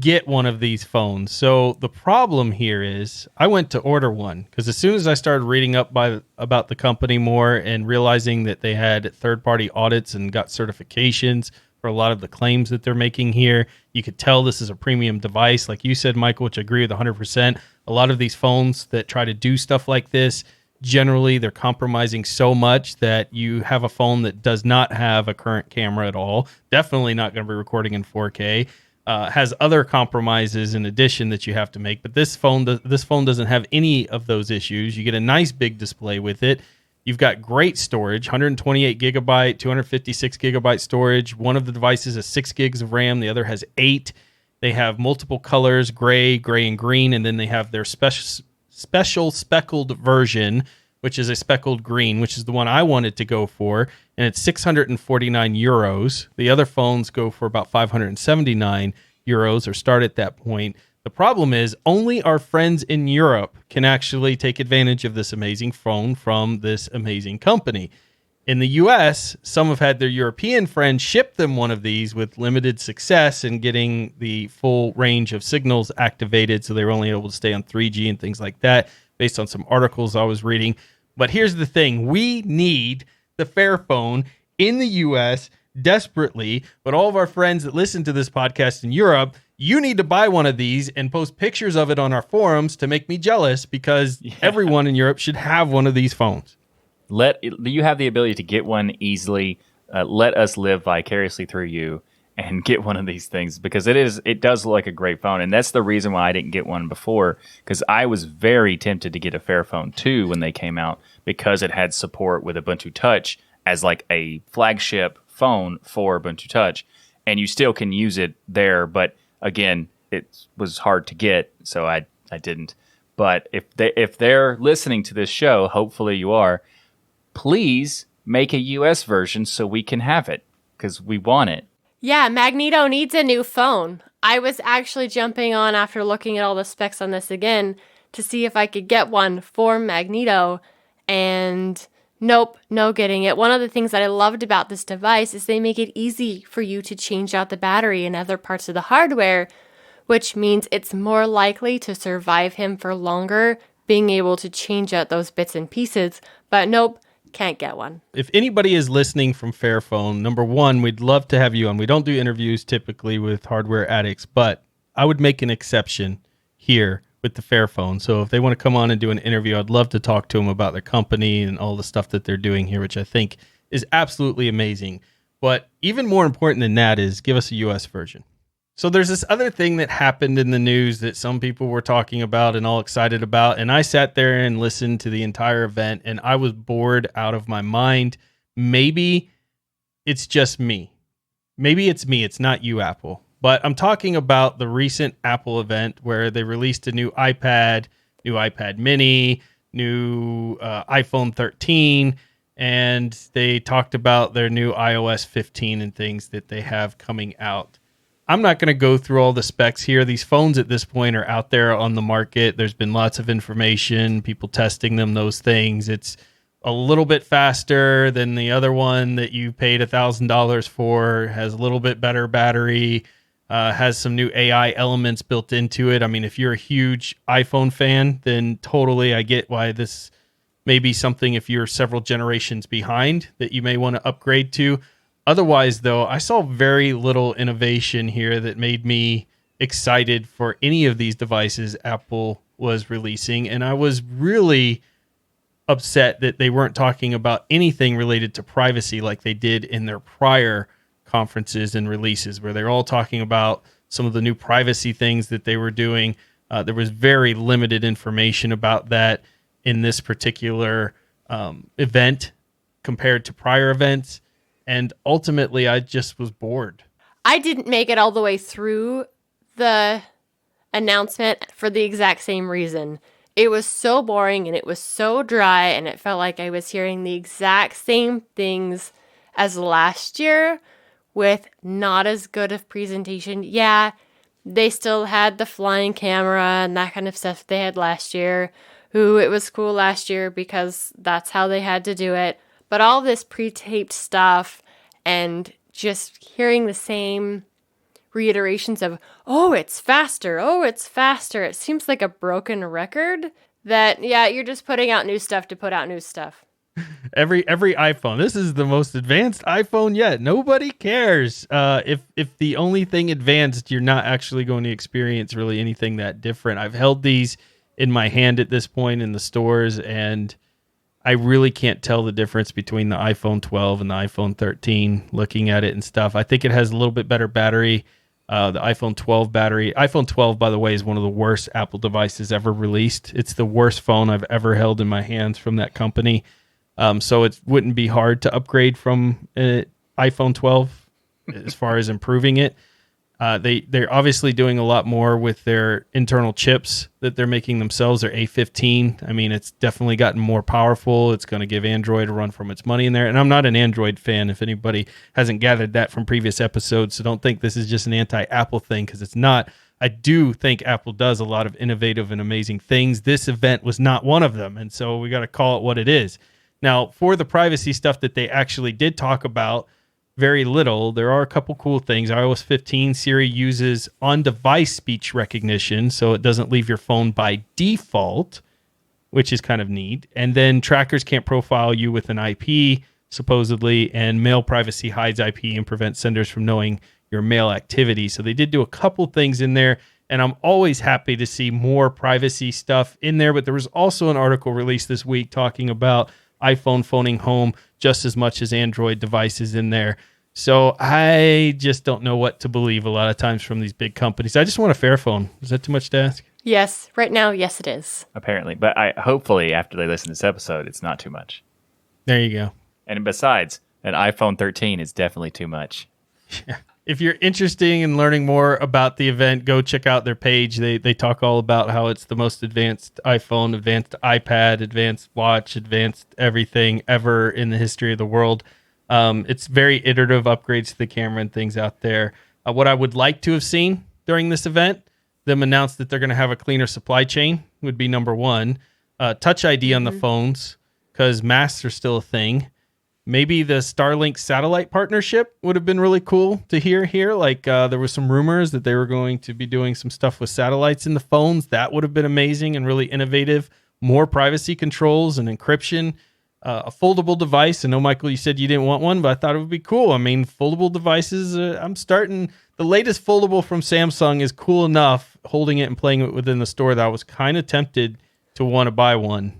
get one of these phones. So the problem here is I went to order one because as soon as I started reading up about the company more and realizing that they had third-party audits and got certifications for a lot of the claims that they're making here, you could tell this is a premium device. Like you said, Michael, which I agree with 100%. A lot of these phones that try to do stuff like this, generally they're compromising so much that you have a phone that does not have a current camera at all, definitely not going to be recording in 4K, has other compromises in addition that you have to make. But this phone doesn't have any of those issues. You get a nice big display with it. You've got great storage, 128 gigabyte, 256 gigabyte storage. One of the devices has 6 gigs of RAM. The other has 8. They have multiple colors, gray, and green. And then they have their special speckled version, which is a speckled green, which is the one I wanted to go for, and it's 649 euros. The other phones go for about 579 euros or start at that point. The problem is only our friends in Europe can actually take advantage of this amazing phone from this amazing company. In the US, some have had their European friends ship them one of these with limited success in getting the full range of signals activated, so they were only able to stay on 3G and things like that, based on some articles I was reading. But here's the thing. We need the Fairphone in the US desperately, but all of our friends that listen to this podcast in Europe, you need to buy one of these and post pictures of it on our forums to make me jealous, because everyone in Europe should have one of these phones. You have the ability to get one easily. Let us live vicariously through you and get one of these things, because it does look like a great phone. And that's the reason why I didn't get one before, because I was very tempted to get a Fairphone 2 when they came out, because it had support with Ubuntu Touch as like a flagship phone for Ubuntu Touch. And you still can use it there, but again, it was hard to get, so I didn't. But if they're listening to this show, hopefully you are, please make a US version so we can have it, because we want it. Yeah, Magneto needs a new phone. I was actually jumping on after looking at all the specs on this again to see if I could get one for Magneto, and nope, no getting it. One of the things that I loved about this device is they make it easy for you to change out the battery and other parts of the hardware, which means it's more likely to survive him for longer, being able to change out those bits and pieces. But nope, can't get one. If anybody is listening from Fairphone, number one, we'd love to have you on. We don't do interviews typically with hardware addicts, but I would make an exception here with the Fairphone. So if they want to come on and do an interview, I'd love to talk to them about their company and all the stuff that they're doing here, which I think is absolutely amazing. But even more important than that is give us a US version. So there's this other thing that happened in the news that some people were talking about and all excited about. And I sat there and listened to the entire event, and I was bored out of my mind. Maybe it's just me. Maybe it's me. It's not you, Apple. But I'm talking about the recent Apple event where they released a new iPad, new iPad mini, new iPhone 13, and they talked about their new iOS 15 and things that they have coming out. I'm not going to go through all the specs here. These phones at this point are out there on the market. There's been lots of information, people testing them, those things. It's a little bit faster than the other one that you paid $1,000 for, has a little bit better battery, has some new AI elements built into it. I mean, if you're a huge iPhone fan, then totally I get why this may be something, if you're several generations behind, that you may want to upgrade to. Otherwise, though, I saw very little innovation here that made me excited for any of these devices Apple was releasing. And I was really upset that they weren't talking about anything related to privacy like they did in their prior conferences and releases, where they're all talking about some of the new privacy things that they were doing. There was very limited information about that in this particular event compared to prior events. And ultimately, I just was bored. I didn't make it all the way through the announcement for the exact same reason. It was so boring and it was so dry, and it felt like I was hearing the exact same things as last year with not as good of presentation. Yeah, they still had the flying camera and that kind of stuff they had last year. It was cool last year because that's how they had to do it. But all this pre-taped stuff and just hearing the same reiterations of, oh, it's faster, it seems like a broken record that, yeah, you're just putting out new stuff to put out new stuff. Every iPhone, this is the most advanced iPhone yet. Nobody cares. If the only thing advanced, you're not actually going to experience really anything that different. I've held these in my hand at this point in the stores, and I really can't tell the difference between the iPhone 12 and the iPhone 13 looking at it and stuff. I think it has a little bit better battery. The iPhone 12 battery. iPhone 12, by the way, is one of the worst Apple devices ever released. It's the worst phone I've ever held in my hands from that company. So it wouldn't be hard to upgrade from iPhone 12 as far as improving it. They're obviously doing a lot more with their internal chips that they're making themselves. Their A15. I mean, it's definitely gotten more powerful. It's going to give Android a run for its money in there. And I'm not an Android fan, if anybody hasn't gathered that from previous episodes. So don't think this is just an anti-Apple thing, because it's not. I do think Apple does a lot of innovative and amazing things. This event was not one of them. And so we got to call it what it is. Now, for the privacy stuff that they actually did talk about, very little. There are a couple cool things. iOS 15, Siri uses on-device speech recognition, so it doesn't leave your phone by default, which is kind of neat. And then trackers can't profile you with an IP, supposedly, and mail privacy hides IP and prevents senders from knowing your mail activity. So they did do a couple things in there, and I'm always happy to see more privacy stuff in there. But there was also an article released this week talking about iPhone phoning home just as much as Android devices in there. So I just don't know what to believe a lot of times from these big companies. I just want a Fairphone. Is that too much to ask? Yes. Right now, yes, it is. Apparently. But hopefully after they listen to this episode, it's not too much. There you go. And besides, an iPhone 13 is definitely too much. Yeah. If you're interested in learning more about the event, go check out their page. They talk all about how it's the most advanced iPhone, advanced iPad, advanced watch, advanced everything ever in the history of the world. It's very iterative upgrades to the camera and things out there. What I would like to have seen during this event, them announce that they're going to have a cleaner supply chain would be number one. Touch ID on the phones, because masks are still a thing. Maybe the Starlink satellite partnership would have been really cool to hear here. Like there was some rumors that they were going to be doing some stuff with satellites in the phones. That would have been amazing and really innovative. More privacy controls and encryption. A foldable device. I know, Michael, you said you didn't want one, but I thought it would be cool. I mean, foldable devices, the latest foldable from Samsung is cool enough, holding it and playing it within the store, that I was kind of tempted to want to buy one.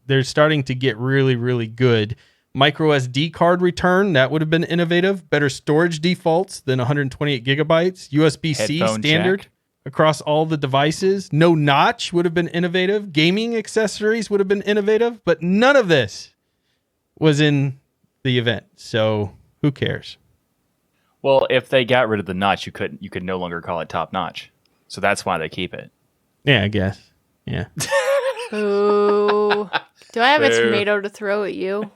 They're starting to get really, really good. Micro SD card return, that would have been innovative. Better storage defaults than 128 gigabytes. USB-C Headphone standard jack across all the devices. No notch would have been innovative. Gaming accessories would have been innovative, but none of this was in the event. So who cares? Well, if they got rid of the notch, you could no longer call it top notch. So that's why they keep it. Yeah, I guess. Yeah. Ooh. Do I have a tomato to throw at you?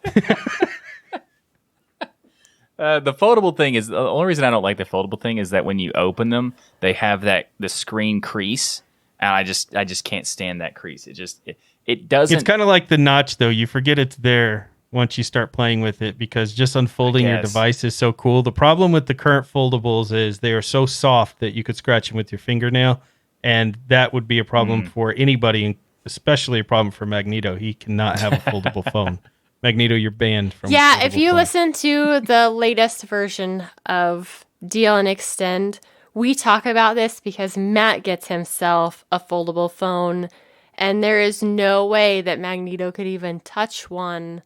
The foldable thing is the only reason I don't like the foldable thing is that when you open them, they have the screen crease, and I just can't stand that crease. It doesn't. It's kind of like the notch, though. You forget it's there once you start playing with it, because just unfolding your device is so cool. The problem with the current foldables is they are so soft that you could scratch them with your fingernail, and that would be a problem for anybody, especially a problem for Magneto. He cannot have a foldable phone. Magneto, you're banned from. Yeah, if you listen to the latest version of DLN Extend, we talk about this because Matt gets himself a foldable phone, and there is no way that Magneto could even touch one.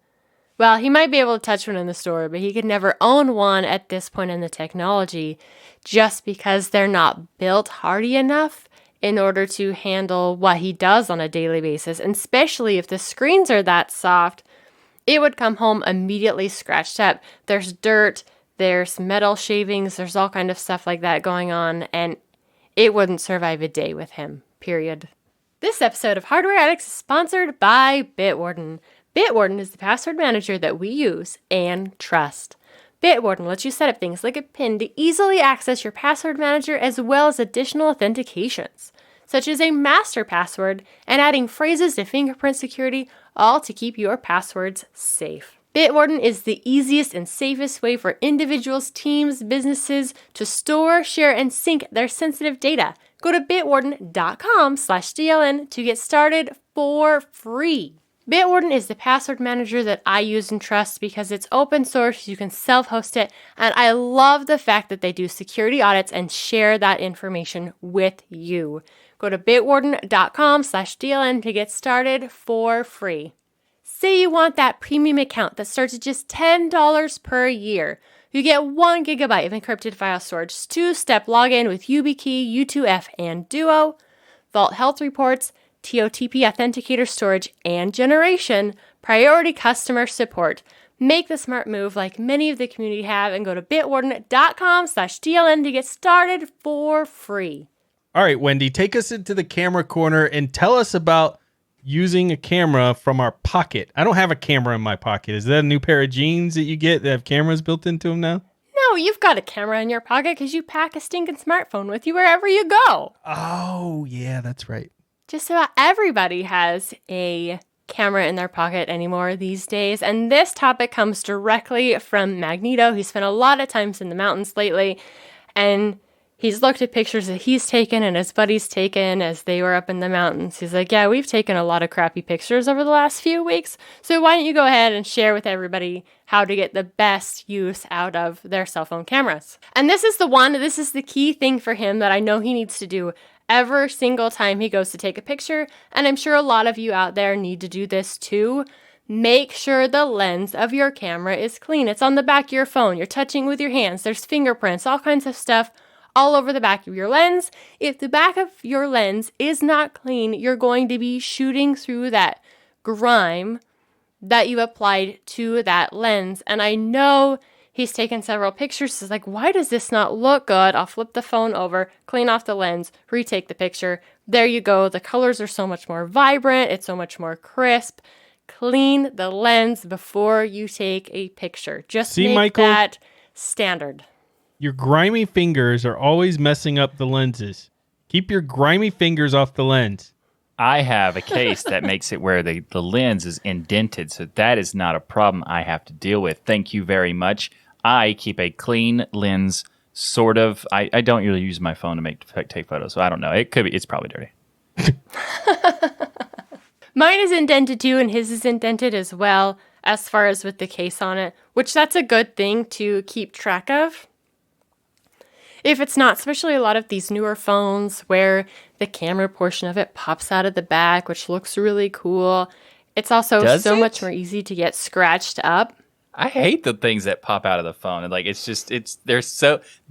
Well, he might be able to touch one in the store, but he could never own one at this point in the technology, just because they're not built hardy enough in order to handle what he does on a daily basis. And especially if the screens are that soft, it would come home immediately scratched up. There's dirt, there's metal shavings, there's all kind of stuff like that going on, and it wouldn't survive a day with him, period. This episode of Hardware Addicts is sponsored by Bitwarden. Bitwarden is the password manager that we use and trust. Bitwarden lets you set up things like a PIN to easily access your password manager, as well as additional authentications, such as a master password and adding phrases to fingerprint security, all to keep your passwords safe. Bitwarden is the easiest and safest way for individuals, teams, businesses to store, share, and sync their sensitive data. Go to bitwarden.com/DLN to get started for free. Bitwarden is the password manager that I use and trust because it's open source, you can self-host it, and I love the fact that they do security audits and share that information with you. Go to bitwarden.com/DLN to get started for free. Say you want that premium account that starts at just $10 per year. You get 1 gigabyte of encrypted file storage, 2-step login with YubiKey, U2F, and Duo, Vault Health Reports, TOTP Authenticator storage and generation, priority customer support, Make the smart move like many of the community have and go to bitwarden.com/TLN to get started for free. All right, Wendy, take us into the camera corner and tell us about using a camera from our pocket. I don't have a camera in my pocket. Is that a new pair of jeans that you get that have cameras built into them now? No, you've got a camera in your pocket because you pack a stinking smartphone with you wherever you go. Oh, yeah, that's right. Just about everybody has a camera in their pocket anymore these days. And this topic comes directly from Magneto. He spent a lot of times in the mountains lately, and he's looked at pictures that he's taken and his buddies taken as they were up in the mountains. He's like, yeah, we've taken a lot of crappy pictures over the last few weeks. So why don't you go ahead and share with everybody how to get the best use out of their cell phone cameras. And this is the key thing for him that I know he needs to do every single time he goes to take a picture. And I'm sure a lot of you out there need to do this too. Make sure the lens of your camera is clean. It's on the back of your phone. You're touching with your hands. There's fingerprints, all kinds of stuff all over the back of your lens. If the back of your lens is not clean, you're going to be shooting through that grime that you applied to that lens. And I know he's taken several pictures. He's like, why does this not look good? I'll flip the phone over, clean off the lens, retake the picture. There you go. The colors are so much more vibrant. It's so much more crisp. Clean the lens before you take a picture. Just make Michael? that standard. Your grimy fingers are always messing up the lenses. Keep your grimy fingers off the lens. I have a case that makes it where the lens is indented, so that is not a problem I have to deal with. Thank you very much. I keep a clean lens, sort of. I don't really use my phone to take photos, so I don't know. It's probably dirty. Mine is indented too, and his is indented as well, as far as with the case on it, which that's a good thing to keep track of. If it's not, especially a lot of these newer phones where the camera portion of it pops out of the back, which looks really cool. It's also much more easy to get scratched up. I hate the things that pop out of the phone. And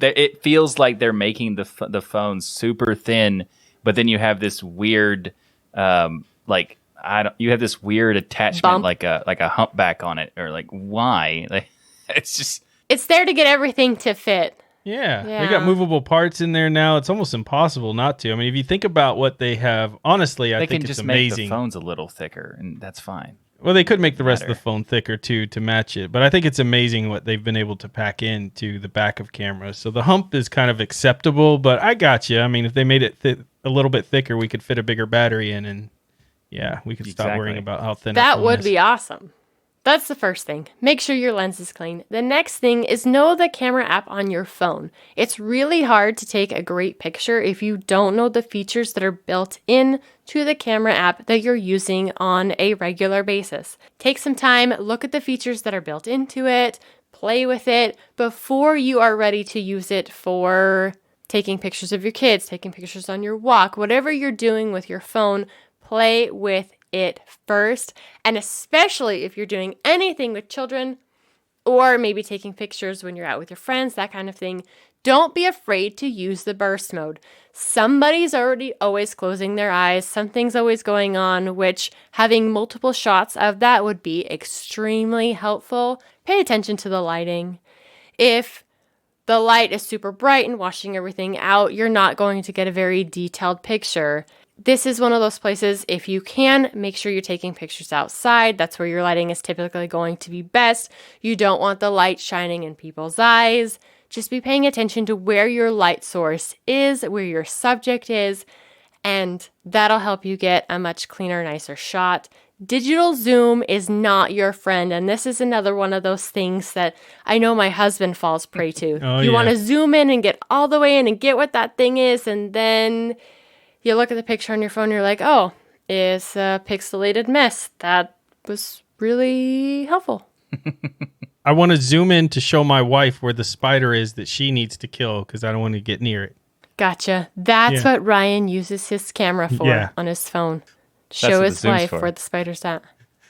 it feels like they're making the phone super thin, but then you have this weird, you have this weird attachment, bump. like a humpback on it, or like why? Like, it's there to get everything to fit. Yeah, they got movable parts in there now. It's almost impossible not to. I mean, if you think about what they have, honestly, I think it's amazing. They can just make the phones a little thicker, and that's fine. Well, they could make the rest of the phone thicker, too, to match it. But I think it's amazing what they've been able to pack into the back of cameras. So the hump is kind of acceptable, but I got you. I mean, if they made it a little bit thicker, we could fit a bigger battery in, and yeah, we could stop worrying about how thin that would be awesome. That's the first thing. Make sure your lens is clean. The next thing is know the camera app on your phone. It's really hard to take a great picture if you don't know the features that are built in to the camera app that you're using on a regular basis. Take some time, look at the features that are built into it, play with it before you are ready to use it for taking pictures of your kids, taking pictures on your walk, whatever you're doing with your phone, play with it first. And especially if you're doing anything with children or maybe taking pictures when you're out with your friends, that kind of thing, don't be afraid to use the burst mode. Somebody's always closing their eyes. Something's always going on, which having multiple shots of that would be extremely helpful. Pay attention to the lighting. If the light is super bright and washing everything out, you're not going to get a very detailed picture. This is one of those places, if you can, make sure you're taking pictures outside. That's where your lighting is typically going to be best. You don't want the light shining in people's eyes. Just be paying attention to where your light source is, where your subject is, and that'll help you get a much cleaner, nicer shot. Digital zoom is not your friend, and this is another one of those things that I know my husband falls prey to. You want to zoom in and get all the way in and get what that thing is, and then you look at the picture on your phone, you're like, oh, it's a pixelated mess. That was really helpful. I want to zoom in to show my wife where the spider is that she needs to kill because I don't want to get near it. Gotcha. That's what Ryan uses his camera for on his phone. Show his wife where the spider's at.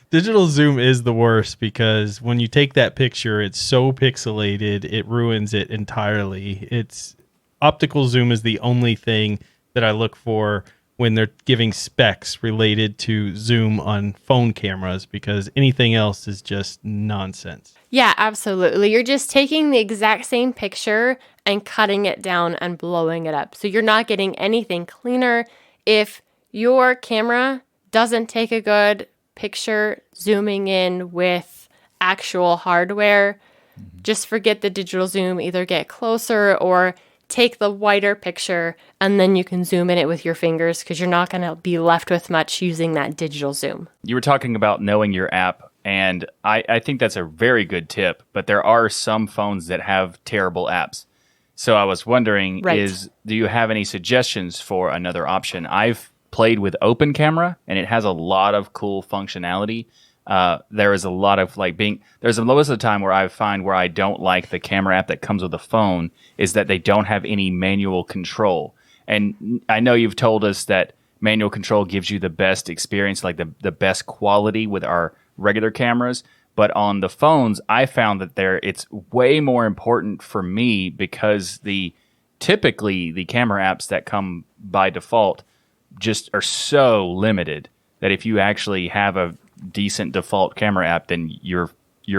Digital zoom is the worst because when you take that picture, it's so pixelated, it ruins it entirely. Optical zoom is the only thing that I look for when they're giving specs related to zoom on phone cameras, because anything else is just nonsense. Yeah, absolutely. You're just taking the exact same picture and cutting it down and blowing it up. So you're not getting anything cleaner. If your camera doesn't take a good picture zooming in with actual hardware, just forget the digital zoom. Either get closer or take the wider picture, and then you can zoom in it with your fingers, because you're not going to be left with much using that digital zoom. You were talking about knowing your app, and I think that's a very good tip, but there are some phones that have terrible apps. So I was wondering, do you have any suggestions for another option? I've played with Open Camera, and it has a lot of cool functionality. There is a lot of there's most of the time where I find where I don't like the camera app that comes with the phone is that they don't have any manual control. And I know you've told us that manual control gives you the best experience, like the best quality with our regular cameras. But on the phones, I found that it's way more important for me, because typically the camera apps that come by default just are so limited that if you actually have a decent default camera app, then your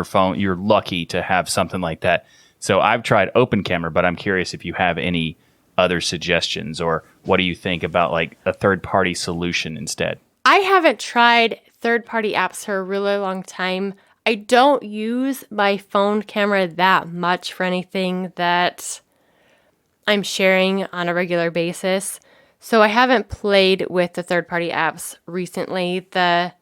phone, you're lucky to have something like that. So I've tried Open Camera, but I'm curious if you have any other suggestions, or what do you think about like a third-party solution instead? I haven't tried third-party apps for a really long time. I don't use my phone camera that much for anything that I'm sharing on a regular basis. So I haven't played with the third-party apps recently. The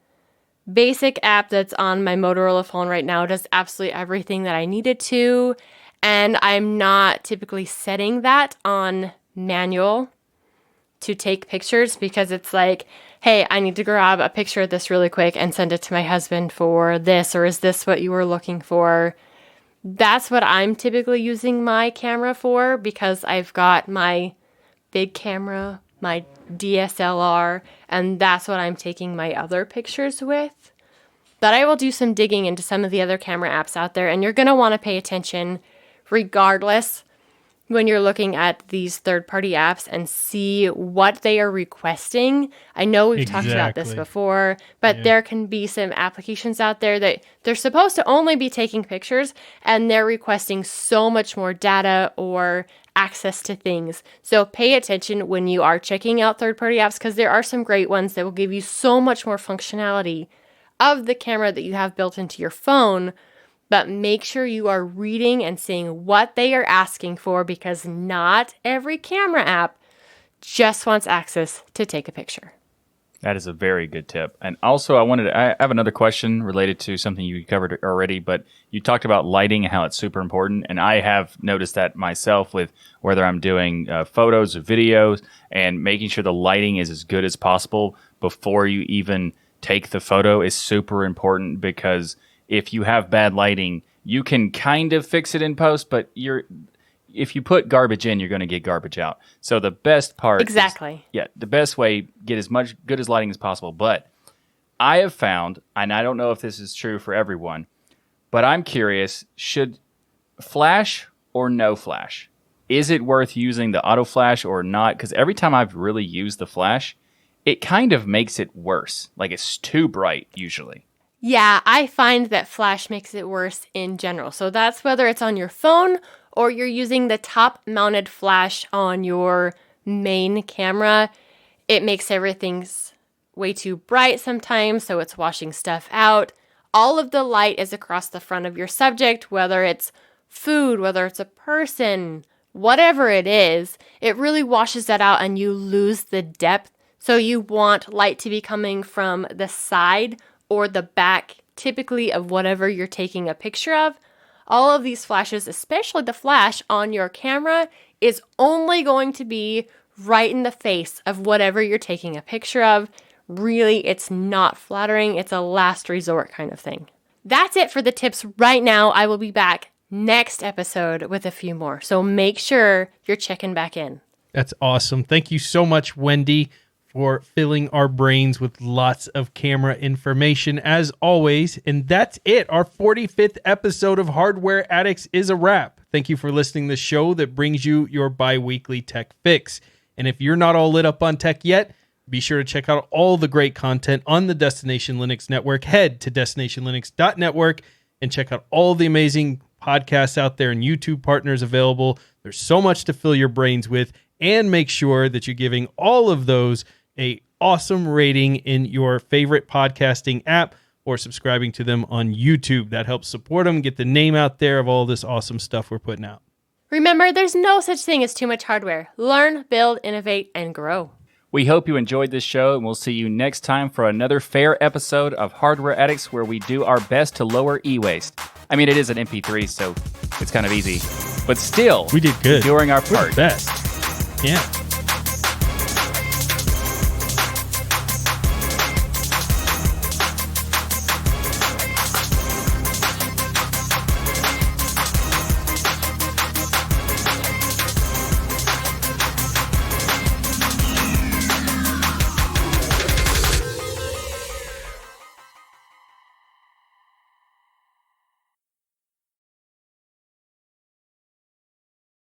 basic app that's on my Motorola phone right now does absolutely everything that I needed to, and I'm not typically setting that on manual to take pictures, because it's like, hey, I need to grab a picture of this really quick and send it to my husband for this, or is this what you were looking for? That's what I'm typically using my camera for, because I've got my big camera, my DSLR, and that's what I'm taking my other pictures with. But I will do some digging into some of the other camera apps out there, and you're going to want to pay attention regardless when you're looking at these third-party apps and see what they are requesting. I know we've talked about this before, but there can be some applications out there that they're supposed to only be taking pictures, and they're requesting so much more data or access to things. So pay attention when you are checking out third-party apps, because there are some great ones that will give you so much more functionality of the camera that you have built into your phone. But make sure you are reading and seeing what they are asking for, because not every camera app just wants access to take a picture. That is a very good tip. And also, I have another question related to something you covered already, but you talked about lighting and how it's super important. And I have noticed that myself with whether I'm doing photos or videos, and making sure the lighting is as good as possible before you even take the photo is super important, because if you have bad lighting, you can kind of fix it in post, but if you put garbage in, you're going to get garbage out. So the best part the best way, get as much good as lighting as possible. But I have found, and I don't know if this is true for everyone, but I'm curious, should flash or no flash? Is it worth using the auto flash or not? Because every time I've really used the flash, it kind of makes it worse. Like, it's too bright usually. Yeah, I find that flash makes it worse in general. So that's whether it's on your phone or you're using the top-mounted flash on your main camera. It makes everything way too bright sometimes, so it's washing stuff out. All of the light is across the front of your subject, whether it's food, whether it's a person, whatever it is. It really washes that out and you lose the depth. So you want light to be coming from the side or the back, typically of whatever you're taking a picture of. All of these flashes, especially the flash on your camera, is only going to be right in the face of whatever you're taking a picture of. Really, it's not flattering. It's a last resort kind of thing. That's it for the tips right now. I will be back next episode with a few more. So make sure you're checking back in. That's awesome. Thank you so much, Wendy, for filling our brains with lots of camera information as always. And that's it. Our 45th episode of Hardware Addicts is a wrap. Thank you for listening to the show that brings you your bi-weekly tech fix. And if you're not all lit up on tech yet, Be sure to check out all the great content on the Destination Linux Network. Head to destinationlinux.network and check out all the amazing podcasts out there and YouTube partners available. There's so much to fill your brains with, and make sure that you're giving all of those a awesome rating in your favorite podcasting app or subscribing to them on YouTube. That helps support them, get the name out there of all this awesome stuff we're putting out. Remember, there's no such thing as too much hardware. Learn, build, innovate, and grow. We hope you enjoyed this show, and we'll see you next time for another fair episode of Hardware Addicts, where we do our best to lower e-waste. I mean, it is an MP3, so it's kind of easy. But still, we did good. Doing our We're part. the best. Yeah.